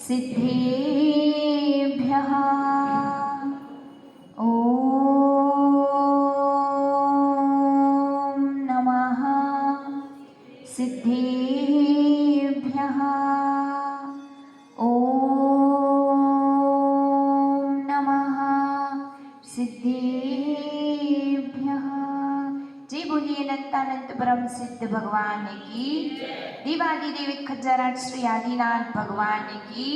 सिद्धेभ्यः ॐ नमः सिद्धेभ्यः ॐ नमः सिद्धेभ्यः। जय बोलिए अनंतानंत परम सिद्ध भगवान की, देवादिदेव खज्जराट श्री आदिनाथ भगवान की,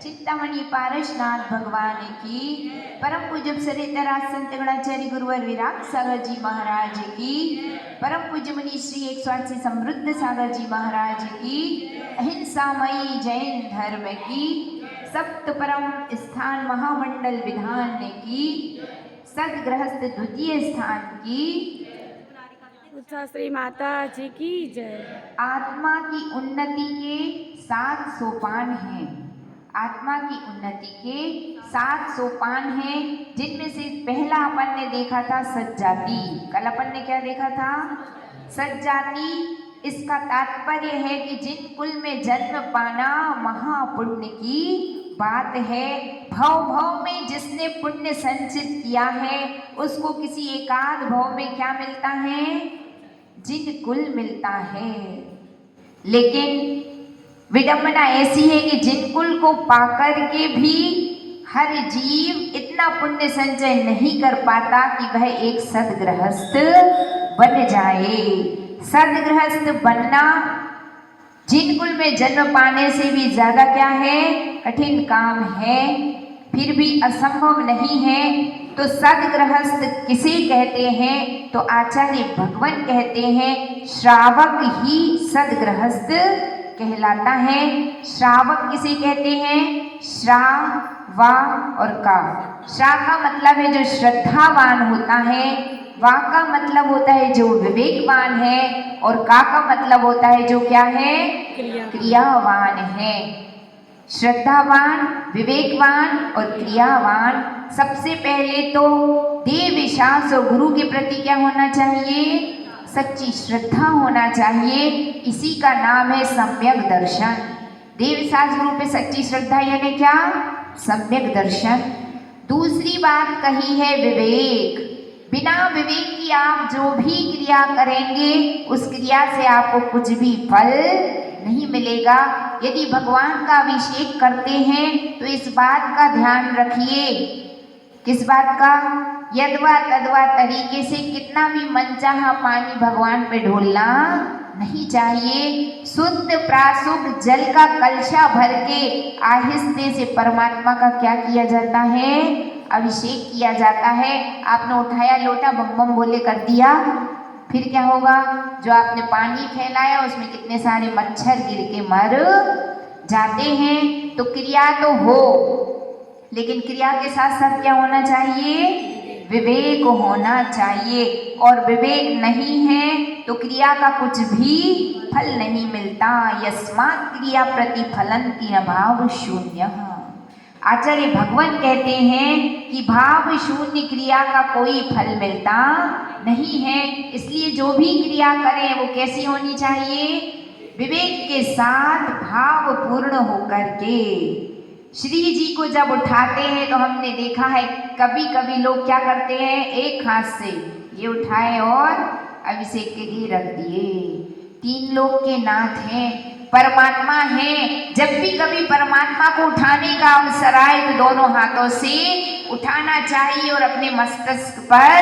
चिंतामणि पारसनाथ भगवान की, परम पूज्य सरितरा संत गणाचार्य गुरुवर विराट सागर जी महाराज की, परम पूज्य मुनि श्री 108 समृद्ध सागर जी महाराज की, अहिंसामयी जैन धर्म की, सप्त परम स्थान महामंडल विधान की, सदगृहस्थ द्वितीय स्थान की, श्री माता जी की जय। आत्मा की उन्नति के 7 सोपान हैं। आत्मा की उन्नति के 7 सोपान हैं, जिनमें से पहला अपन ने देखा था सज्जाति। कल अपन ने क्या देखा था? सज्जाति। इसका तात्पर्य है कि जिन कुल में जन्म पाना महापुण्य की बात है। भव भव में जिसने पुण्य संचित किया है उसको किसी एकाध भव में क्या मिलता है? जिन कुल मिलता है। लेकिन विडंबना ऐसी है कि जिन कुल को पाकर के भी हर जीव इतना पुण्य संचय नहीं कर पाता कि वह एक सदगृहस्थ बन जाए। सदगृहस्थ बनना जिन कुल में जन्म पाने से भी ज्यादा क्या है? कठिन काम है, फिर भी असंभव नहीं है। तो सदगृहस्थ किसे कहते हैं? तो आचार्य भगवान कहते हैं श्रावक ही सदगृहस्थ कहलाता है। श्रावक किसे कहते हैं? श्रा, वा और का। श्रा का मतलब है जो श्रद्धावान होता है, वा का मतलब होता है जो विवेकवान है, और का मतलब होता है जो क्या है? क्रियावान है। श्रद्धावान, विवेकवान और क्रियावान। सबसे पहले तो देव विश्वास और गुरु के प्रति क्या होना चाहिए? सच्ची श्रद्धा होना चाहिए। इसी का नाम है सम्यक दर्शन। देव विश्वास गुरु पे सच्ची श्रद्धा यानी क्या? सम्यक दर्शन। दूसरी बात कही है विवेक। बिना विवेक की आप जो भी क्रिया करेंगे उस क्रिया से आपको कुछ भी फल नहीं मिलेगा। यदि भगवान का अभिषेक करते हैं तो इस बात का ध्यान रखिए। किस बात का? यदवा तदवा तरीके से कितना भी मनचाहा पानी भगवान पे ढोलना नहीं चाहिए। शुद्ध प्राशुद्ध जल का कलशा भर के आहिस्ते से परमात्मा का क्या किया जाता है? अभिषेक किया जाता है। आपने उठाया लोटा, बम बम बोले कर दिया, फिर क्या होगा? जो आपने पानी फैलाया उसमें कितने सारे मच्छर गिर के मर जाते हैं। तो क्रिया तो हो, लेकिन क्रिया के साथ साथ क्या होना चाहिए? विवेक होना चाहिए। और विवेक नहीं है तो क्रिया का कुछ भी फल नहीं मिलता। यस्मात् क्रिया प्रतिफलन्ति न भाव शून्य। आचार्य भगवान कहते हैं कि भाव शून्य क्रिया का कोई फल मिलता नहीं है। इसलिए जो भी क्रिया करें वो कैसी होनी चाहिए? विवेक के साथ भावपूर्ण होकर के। श्री जी को जब उठाते हैं तो हमने देखा है कभी कभी लोग क्या करते हैं? एक हाथ से ये उठाए और अभिषेक के लिए रख दिए। 3 लोक के नाथ हैं, परमात्मा है। जब भी कभी परमात्मा को उठाने का अवसर आए तो दोनों हाथों से उठाना चाहिए और अपने मस्तक पर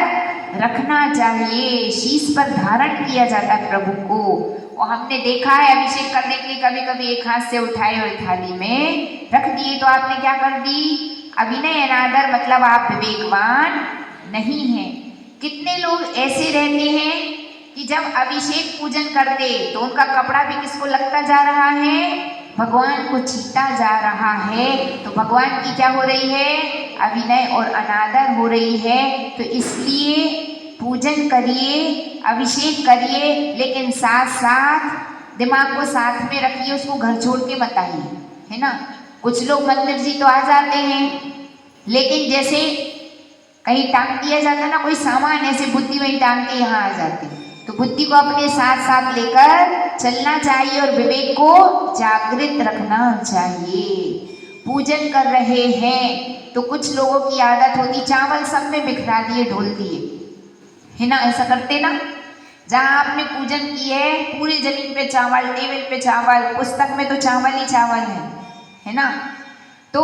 रखना चाहिए। शीश पर धारण किया जाता है प्रभु को। और हमने देखा है अभिषेक करने के लिए कभी कभी एक हाथ से उठाए और थाली में रख दिए तो आपने क्या कर दी? अभिनय अनादर, मतलब आप विवेकवान नहीं हैं। कितने लोग ऐसे रहते हैं कि जब अभिषेक पूजन करते तो उनका कपड़ा भी किसको लगता जा रहा है? भगवान को छीटा जा रहा है। तो भगवान की क्या हो रही है? अभिनय और अनादर हो रही है। तो इसलिए पूजन करिए, अभिषेक करिए, लेकिन साथ साथ दिमाग को साथ में रखिए, उसको घर छोड़ के मत आइए, है ना। कुछ लोग मंदिर जी तो आ जाते हैं, लेकिन जैसे कहीं टांग दिया जाता है ना कोई सामान, ऐसे बुद्धि वहीं टांग के यहाँ आ जाती है। तो बुद्धि को अपने साथ साथ लेकर चलना चाहिए और विवेक को जागृत रखना चाहिए। पूजन कर रहे हैं तो कुछ लोगों की आदत होती चावल सब में बिखरा दिए, ढोल दिए, है ना, ऐसा करते ना। जहाँ आपने पूजन किए पूरी जमीन पे चावल, टेबल पे चावल, पुस्तक में तो चावल ही चावल है ना। तो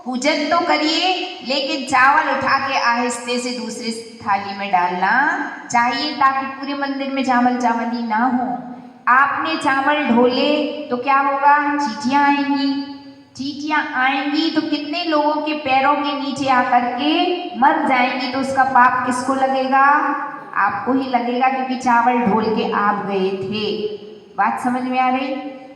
पूजन तो करिए लेकिन चावल उठा के आहिस्ते से दूसरी थाली में डालना चाहिए ताकि पूरे मंदिर में चावल चावल ही ना हो। आपने चावल ढोले तो क्या होगा, चींटियां आएंगी, चींटियां आएंगी तो कितने लोगों के पैरों के नीचे आकर के मर जाएंगी, तो उसका पाप किसको लगेगा, आपको ही लगेगा क्योंकि चावल ढोल के आप गए थे। बात समझ में आ रही।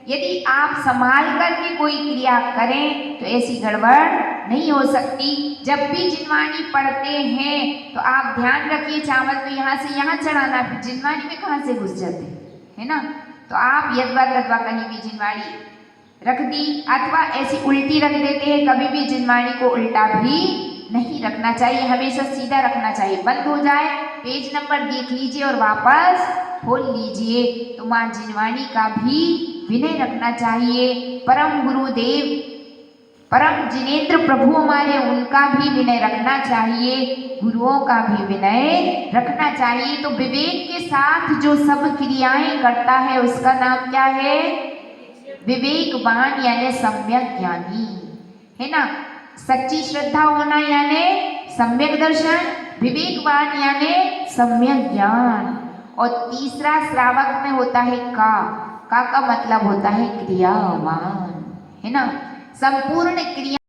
यदि आप संभाल करके कोई क्रिया करें तो ऐसी गड़बड़ नहीं हो सकती। जब भी जिनवाणी पढ़ते हैं तो आप ध्यान रखिए चावल तो यहाँ से यहाँ चढ़ाना, फिर जिनवाणी में कहाँ से घुस जाते है ना। तो आप यदवा तदवा कहीं भी जिनवाणी रख दी अथवा ऐसी उल्टी रख देते हैं, कभी भी जिनवाणी को उल्टा भी नहीं रखना चाहिए, हमेशा सीधा रखना चाहिए। बंद हो जाए पेज नंबर देख लीजिए और वापस खोल लीजिए। तो माँ जिनवाणी का भी विनय रखना चाहिए। परम गुरुदेव परम जिनेंद्र प्रभु हमारे, उनका भी विनय रखना चाहिए, गुरुओं का भी विनय रखना चाहिए। तो विवेक के साथ जो सब क्रियाएं करता है उसका नाम क्या है, विवेकवान यानी सम्यक ज्ञानी, है ना। सच्ची श्रद्धा होना यानी सम्यक दर्शन, विवेकवान यानी सम्यक ज्ञान। और तीसरा श्रावक में होता है का मतलब होता है क्रियावान, है ना। संपूर्ण क्रिया